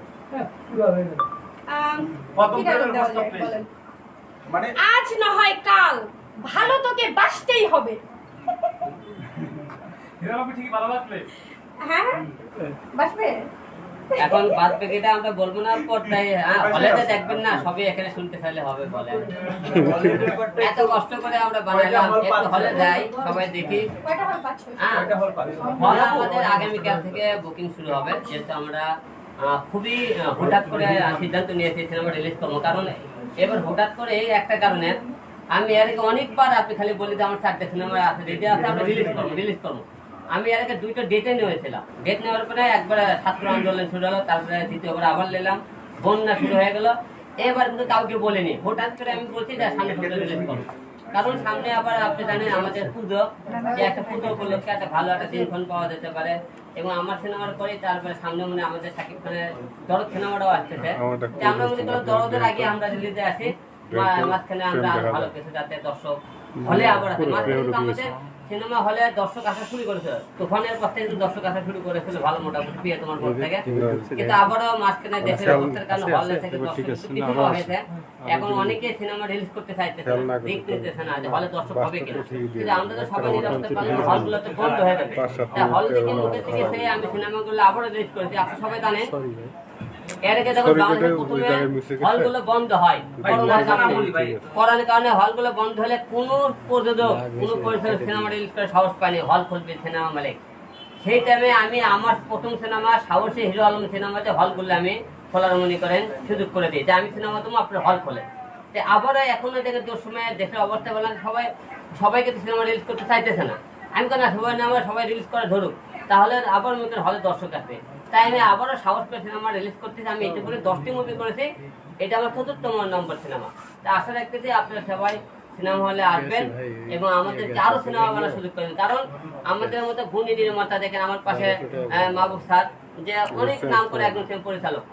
মানে আজ না হয় কাল ভালো তোকে বাঁচতেই হবে। হ্যাঁ, বাঁচবে। এখন বাদ বাকিটা আমরা বলবো না, পর্দায় হলে তো দেখবেন না, সবই এখানে শুনতে চাইলে হবে বলে। এত কষ্ট করে আমরা বানাইলাম, একটু হলে যাই, সবাই দেখি। কয়টা হল পাচ্ছ? হল আমাদের আগামীকাল থেকে বুকিং শুরু হবে, যেহেতু আমরা খুবই হঠাৎ করে সিদ্ধান্ত নিয়েছি সিনেমা রিলিজ করবো। কারণ এবার হঠাৎ করে এই একটা কারণে, আমি এর আগে অনেকবার আপনি খালি বলি যে আমার 4টে সিনেমা আছে, রেডি আছে, আমরা রিলিজ করবো। আমি এর আগে 2টা ডেটে নিয়েছিলাম। ডেট নেওয়ার পরে একবার ছাত্র আন্দোলন শুরু হলো, তারপরে দ্বিতীয়বার আবার নিলাম, বন্যা শুরু হয়ে গেল। এবার কিন্তু কাউকে বলিনি, হঠাৎ করে আমি বলছি যে সামনে সপ্তাহে রিলিজ করবো। কারণ সামনে আবার আপনি জানেন আমাদের পুজো, যে একটা পুজো উপলক্ষে একটা ভালো একটা দিনক্ষণ পাওয়া যেতে পারে। এবং আমার সিনেমার পরে তারপরে সামনে মনে আমাদের শাকিব খানের দরদ সিনেমাটাও আসতেছে। আমরা মনে করি দরদের আগে আমরা রিলিজে আসি, মাঝখানে আমরা ভালো কিছু যাতে দর্শক হলে আবার আসে। মাঝখানে আমাদের সিনেমা হলে দর্শক আসা শুরু করেছিল, তুফানের পর থেকে দর্শক আসা শুরু করেছিল ভালো, মোটামুটি বিয়ে তোমার পর থেকে। কিন্তু আবারও মাঝখানে দেশের অবস্থার কারণে হলে থেকে দর্শক কিছু হয়েছে। এখন অনেকে সিনেমা রিলিজ করতে চাইতেছে, দেখতে দিতেছে না যে হলে দর্শক হবে কিনা। কিন্তু আমরা তো সবাই নিরাপত্তার কারণে হলগুলো তো বন্ধ হয়ে যাবে। হল থেকে মুখের থেকে সে আমি সিনেমাগুলো আবারও রিলিজ করেছি। আপনি সবাই জানেন এর আগে যখন হলগুলো বন্ধ হয় করোনার কারণে, হলগুলো বন্ধ হলে কোনো প্রযোজক কোনো পরিচালক সিনেমা রিলিজ করে সাহস পায়নি হল খুলবে সিনেমা মালিক। সেই টাইমে আমি আমার প্রথম সিনেমা সাহসী হিরো আলম সিনেমাতে হলগুলো আমি খোলার মনে করেন সুযোগ করে দিই যে আমি সিনেমা তোমার আপনার হল খোলে। তো আবারও এখন দেখে যে সময় দেশের অবস্থা বলেন সবাইকে তো সিনেমা রিলিজ করতে চাইতেছে না। আমি কেন সবাই না সবাই রিলিজ করে ধরুক, তাহলে আবার মনে করেন হলে দর্শক আসবে। তাই আমি আবারও সাহস পেয়ে সিনেমা রিলিজ করতেছি। আমি এটা করে 10টি মুভি করেছি, এটা আমার 4র্থ নম্বর সিনেমা। তা আশা রাখতেছি আপনারা সবাই সিনেমা হলে আসবেন এবং আমাদেরকে আরো সিনেমা বানার সুযোগ করবেন। কারণ আমাদের মতো গুণী নির্মাতা দেখেন, আমার পাশে মাহবুব স্যার, যে অনেক নাম করে একজন পরিচালক,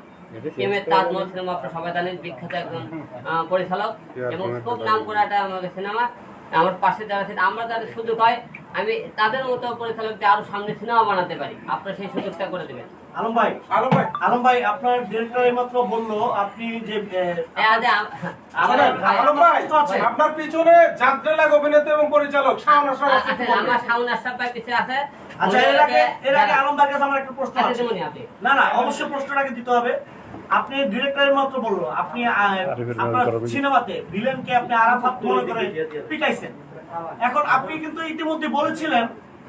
প্রেমের তাজমহল সিনেমা আপনারা সবাই জানেন, বিখ্যাত একজন পরিচালক এবং খুব নাম করা একটা আমাদের সিনেমা। আমার পাশে যারা আছে, আমরা যাদের সুযোগ হয় আমি তাদের মতো পরিচালকদের আরো সামনে সিনেমা বানাতে পারি, আপনারা সেই সুযোগটা করে দেবেন। আলম ভাই আপনার ডিরেক্টর এইমাত্র বললো আপনি যে আলম ভাই আপনার পিছনে যাত্রা লাগ অভিনেতা এবং পরিচালক শাওন আশরাফ আছে। আমার শাওন আশরাফ ভাই পিছনে আছে। আচ্ছা, এর আগে আলম ভাইয়ের কাছে আমার একটা প্রশ্ন আছে। না অবশ্যই প্রশ্নটাকে দিতে হবে। আপনি ডিরেক্টরের মাত্র বললো আপনি আপনার সিনেমাতে ভিলেনকে আপনি আরাফাত মনে করে পিটাইছেন। এখন আপনি কিন্তু ইতিমধ্যে বলেছিলেন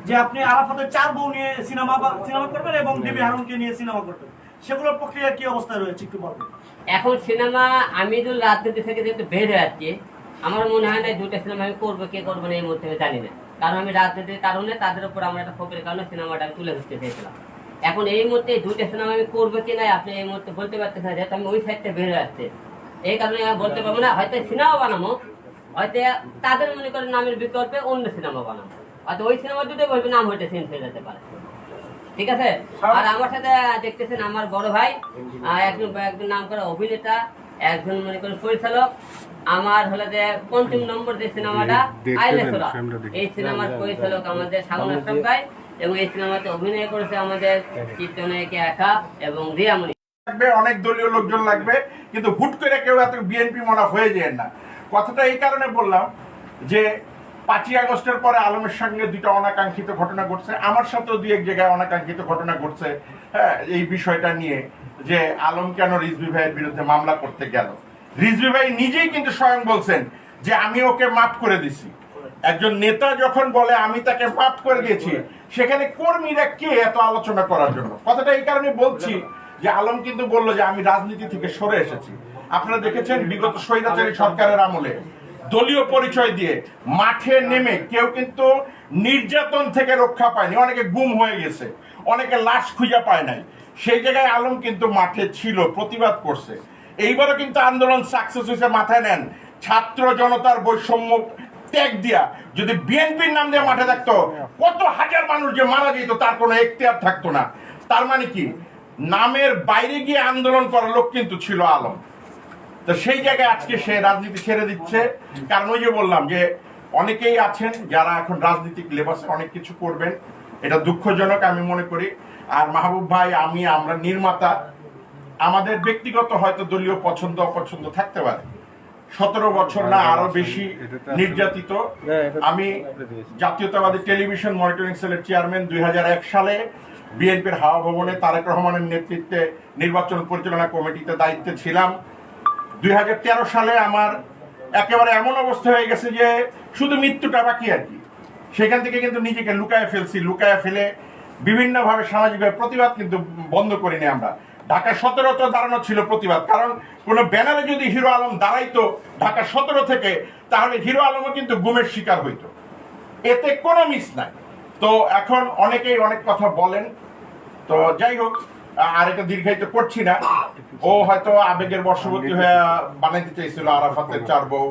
যে আপনি আরাফাতের 4 বউ নিয়ে সিনেমা করবেন এবং ডিবি হারুনকে নিয়ে সিনেমা করবেন, সেগুলোর প্রক্রিয়া কি অবস্থায় রয়েছে একটু বলবেন? এখন সিনেমা আমি তো রাজনীতি থেকে যেহেতু বের হয়ে যাচ্ছি, আমার মনে হয় না 2টা সিনেমা আমি করবো, কে করবো না এই মুহূর্তে আমি জানি না। কারণ আমি রাজনীতির কারণে তাদের উপর আমার একটা ক্ষোভের কারণে সিনেমাটা আমি তুলে ধরতে চেয়েছিলাম। এখন এই মুহূর্তে 2টা সিনেমা আমি করবো কিনা আপনি এই মুহূর্তে বলতে পারতেছেন না, যেহেতু আমি ওই সাইডটা বের হয়ে আসছে। এই কারণে আমি বলতে পারবো না, হয়তো সিনেমা বানাবো, হয়তো তাদের মনে করেন নামের বিকল্পে অন্য সিনেমা বানাবো। হয়তো ওই সিনেমা দুটোই বলবে নাম হইতে চেঞ্জ হয়ে যেতে পারে, ঠিক আছে। আর আমার সাথে দেখতেছেন আমার বড় ভাই, একজন নাম করা অভিনেতা, একজন মনে করেন পরিচালক। আমার হলো যে ৫ম নম্বর যে সিনেমাটা আইলেসরা, এই সিনেমার পরিচালক আমাদের শাগুন আশরাফ ভাই, এবং এই সিনেমাতে অভিনয় করেছে আমাদের চিত্রনায়িকা একা এবং রিয়ামণি। লাগবে, অনেক দলীয় লোকজন লাগবে, কিন্তু হুট করে কেউ এত বিএনপি মনে হয়ে যায় না। কথাটা এই কারণে বললাম যে ৫ই আগস্টের পরে আলমের সঙ্গে দুইটা অনাকাঙ্ক্ষিত ঘটনা ঘটছে, আমার সাথেও দুই এক জায়গায় অনাকাঙ্ক্ষিত ঘটনা ঘটছে। হ্যাঁ, এই বিষয়টা নিয়ে যে আলম কেন রিজভী ভাইয়ের বিরুদ্ধে মামলা করতে গেল। রিজভী ভাই নিজেই কিন্তু স্বয়ং বলছেন যে আমি ওকে মাফ করে দিছি। একজন নেতা যখন বলে আমি তাকে মাফ করে দিয়েছি, সেখানে কর্মীরা কে এত আলোচনা করার জন্য? কথাটা এই কারণে বলছি যে আলম কিন্তু বললো যে আমি রাজনীতি থেকে সরে এসেছি। আপনারা দেখেছেন বিগত স্বৈরাচারী সরকারের আমলে দলীয় পরিচয় দিয়ে মাঠে নেমে কেউ কিন্তু নির্যাতন থেকে রক্ষা পায়নি, অনেকে গুম হয়ে গেছে, অনেকে লাশ খুঁজে পায় নাই। সেই জায়গায় আলম কিন্তু মাঠে ছিল, প্রতিবাদ করছে। এইবারও কিন্তু আন্দোলন সাকসেস হয়েছে। মাথায় নেন, ছাত্র জনতার বৈষম্য ত্যাগ দিয়া যদি বিএনপির নাম দিয়ে মাঠে থাকতো, কত হাজার মানুষ যে মারা যেত তার কোনো এখতিয়ার থাকতো না। তার মানে কি, নামের বাইরে গিয়ে আন্দোলন করার লোক কিন্তু ছিল আলম। তো সেই জায়গায় আজকে সে রাজনীতি ছেড়ে দিচ্ছে। কারণ ওই যে বললাম যে অনেকেই আছেন যারা এখন রাজনৈতিক লেবাসে অনেক কিছু করবেন, এটা দুঃখজনক আমি মনে করি। আর মাহবুব ভাই, আমরা নির্মাতা, আমাদের ব্যক্তিগত হয়তো দলীয় পছন্দ অপছন্দ থাকতে পারে। 17 বছর না আরো বেশি নির্যাতিত। আমি জাতীয়তাবাদী টেলিভিশন মনিটরিং সেলের চেয়ারম্যান। 2001 সালে বিএনপির হাওয়া ভবনে তারেক রহমানের নেতৃত্বে নির্বাচন পরিচালনা কমিটিতে দায়িত্বে ছিলাম। 2013 সালে আমার একেবারে এমন অবস্থা হয়ে গেছে যে শুধু মৃত্যুটা বাকি আর কি। সেখান থেকে কিন্তু নিজেকে লুকায় ফেলছি। লুকায় ফেলে বিভিন্নভাবে সামাজিকভাবে প্রতিবাদ কিন্তু বন্ধ করিনি আমরা। ঢাকা 17 দাঁড়ানো ছিল প্রতিবাদ, কারণ কোন ব্যানারে যদি হিরো আলম দাঁড়াইতো ঢাকা 17 থেকে, তাহলে হিরো আলমও কিন্তু গুমের শিকার হইতো, এতে কোনো মিস নাই। তো এখন অনেকেই অনেক কথা বলেন, তো যাই হোক, আর এটা দীর্ঘায়িত করছি না। ও হয়তো আবেগের বশবর্তী হয়ে বানাইতে চাইছিল আরাফাতের 4 বউ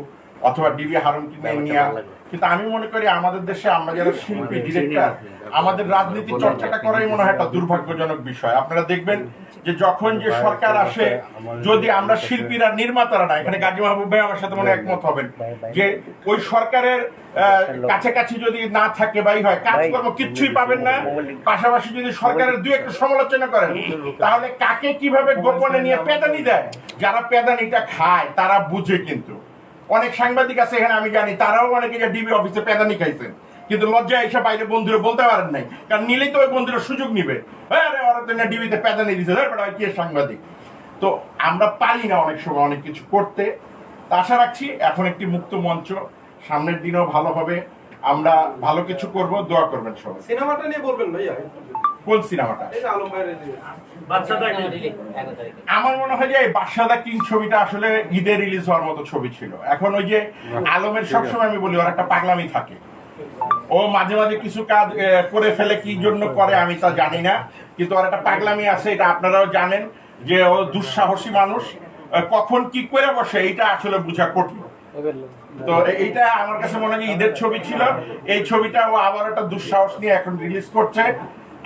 অথবা ডিবি হারুনকে নিয়ে। কিন্তু আমি মনে করি আমাদের দেশে আমরা যারা শিল্পী, ডিরেক্টর, আমাদের রাজনীতি চর্চাটা করাই মনে হয় একটা দুর্ভাগ্যজনক বিষয়। আপনারা দেখবেন যে যখন যে সরকার আসে, যদি আমরা শিল্পীরা, নির্মাতারা না, এখানে গাজী মাহবুব ভাই আমার সাথে মনে একমত হবেন যে ওই সরকারের কাছাকাছি যদি না থাকে বাই হয়, কাজকর্ম কিচ্ছুই পাবেন না। পাশাপাশি যদি সরকারের দুই একটা সমালোচনা করেন, তাহলে কাকে কিভাবে গোপনে নিয়ে পেদানি দেয়, যারা পেদানিটা খায় তারা বুঝে। কিন্তু অনেক সাংবাদিক আছে এখানে, আমি জানি, তারাও অনেকে ডিবি অফিসে পেদানি খাইছেন, কিন্তু লজ্জায় এসে বাইরে বন্ধুরা বলতে পারেন নাই, কারণ নিলেই তো ওই বন্ধুরা সুযোগ নিবে। ওরা তো ডিবিতে পেদানি দিচ্ছে, কি সাংবাদিক। তো আমরা পারি না অনেক সময় অনেক কিছু করতে। তা আশা রাখছি এখন একটি মুক্ত মঞ্চ, সামনের দিনও ভালো হবে, আমরা ভালো কিছু করব, দোয়া করবেন সবাই। সিনেমাটা নিয়ে বলবেন ভাইয়া। কোন সিনেমাটা? আলম ভাইয়ের আমার মনে হয় যে বাদশাহ কিং ছবিটা আসলে ঈদে রিলিজ হওয়ার মতো ছবি ছিল। এখন ওই যে আলমের সবসময় আমি বলি ওর একটা পাগলামি থাকে, ও মাঝে মাঝে কিছু কাজ করে ফেলে, কি জন্য করে আমি তা জানি না, কিন্তু ওর একটা পাগলামি আছে, এটা আপনারাও জানেন যে ও দুঃসাহসী মানুষ, কখন কি করে বসে এইটা আসলে বোঝা কঠিন। তো এইটা আমার কাছে মনে হয় ঈদের ছবি ছিল, এই ছবিটা ও আবার একটা দুঃসাহস নিয়ে এখন রিলিজ করছে।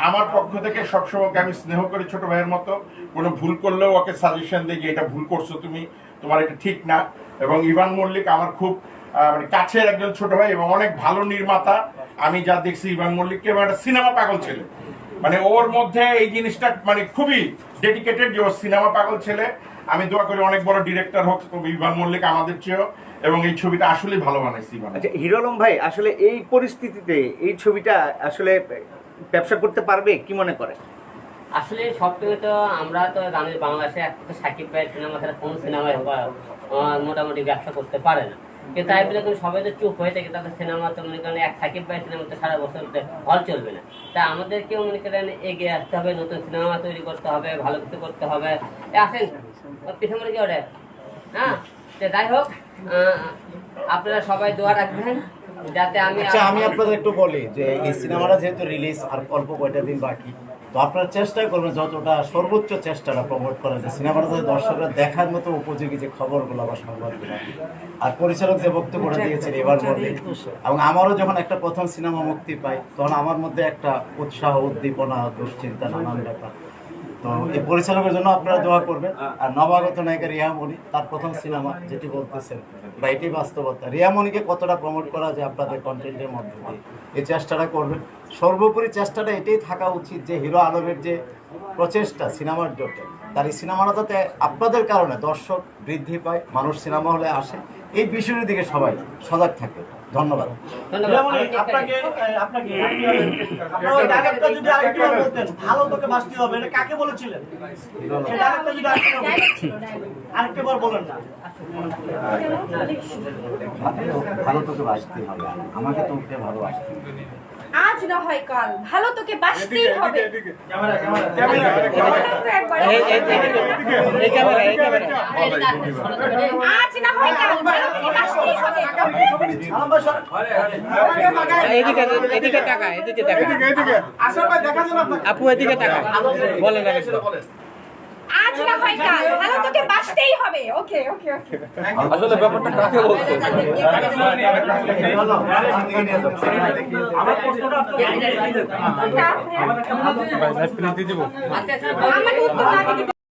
আমার পক্ষ থেকে সবসময় আমি স্নেহ করি ছোট ভাইয়ের মতো, কোনো ভুল করলেও ওকে সাজেশন দিই যে এটা ভুল করছো তুমি, তোমার এটা ঠিক না। এবং ইভান মল্লিক আমার খুব মানে কাছের একজন ছোট ভাই এবং অনেক ভালো নির্মাতা। আমি যা দেখছি ইভান মল্লিককে একটা সিনেমা পাগল ছেলে, মানে ওর মধ্যে এই জিনিসটা মানে খুবই ডেডিকেটেড যে ও সিনেমা পাগল ছেলে। আমি দোয়া করি অনেক বড় ডিরেক্টর হোক ইভান মল্লিক আমাদের চেয়েও, এবং এই ছবিটা আসলে ভালো বানাইছি ইভান। আচ্ছা হিরো আলম ভাই, আসলে এই পরিস্থিতিতে এই ছবিটা আসলে ব্যবসা করতে পারবে কি মনে করে? আসলে সবথেকে তো আমরা তো জানি বাংলাদেশে একটা সাকিব ভাইয়ের সিনেমা ছাড়া কোনো সিনেমায় মোটামুটি ব্যবসা করতে পারে না। কিন্তু তাই বলে কিন্তু সবাই তো চুপ হয়ে থাকে, তাদের সিনেমা তো মনে করেন এক সাকিব ভাইয়ের সিনেমা তো সারা বছর হল চলবে না। তা আমাদেরকেও মনে করেন এগিয়ে আসতে হবে, নতুন সিনেমা তৈরি করতে হবে, ভালো কিছু করতে হবে। আসেন পিছনে কি ওটা, হ্যাঁ। যাই হোক, আপনারা সবাই দোয়া রাখবেন যাতে আমি আপনাদের একটু বলি যে এই সিনেমাটা যেহেতু রিলিজ আর অল্প কয়টা দিন বাকি, তো আপনারা চেষ্টা করবেন যতটা সর্বোচ্চ চেষ্টাটা প্রমোট করা যায় সিনেমাটা যাতে দর্শকরা দেখার মতো উপযোগী যে খবরগুলো বা সংবাদগুলো। আর পরিচালক যে বক্তব্যটা দিয়েছেন এবার মধ্যে, এবং আমারও যখন একটা প্রথম সিনেমা মুক্তি পাই তখন আমার মধ্যে একটা উৎসাহ, উদ্দীপনা, দুশ্চিন্তা, নানান ব্যাপার। তো এই পরিচালকের জন্য আপনারা দোয়া করবেন। আর নবাগত নায়িকা রিয়ামণি, তার প্রথম সিনেমা যেটি বলতেছেন বা এটি বাস্তবতা, রিয়ামণিকে কতটা প্রমোট করা যায় আপনাদের কন্টেন্টের মধ্যে দিয়ে এই চেষ্টাটা করবেন। সর্বোপরি চেষ্টাটা এটাই থাকা উচিত যে হিরো আলমের যে প্রচেষ্টা সিনেমার জন্য, তার এই সিনেমাটা যাতে আপনাদের কারণে দর্শক বৃদ্ধি পায়, মানুষ সিনেমা হলে আসে, এই বিষয়ের দিকে সবাই সজাগ থাকে। ধন্যবাদ। আপনাকে আপনাকে আপনার ওই ডায়লগটা যদি আরেকটু বলতেন, ভালো তোকে বাঁচতে হবে, এটা কাকে বলেছিলেন? সেই ডায়লগটা যদি আরেকটু বার বলেন না। ভালো তোকে বাঁচতে হবে, আমাকে তোকে ভালোবাসতে হবে। আজ না হয় কাল ভালো তোকে বাঁচতেই হবে। আজ না হয় কাল ভালো তোকে বাঁচতেই হবে। আপু এদিকে টাকা বলেন আজ না হয় কাল ভালো তোকে বাঁচতেই হবে। ওকে ওকে ওকে। আসলে ব্যাপারটা কাকে বলছে? আমার প্রশ্নটা ভাই, প্লিজ দিয়ে দিব। আমাকে উত্তর না দিতে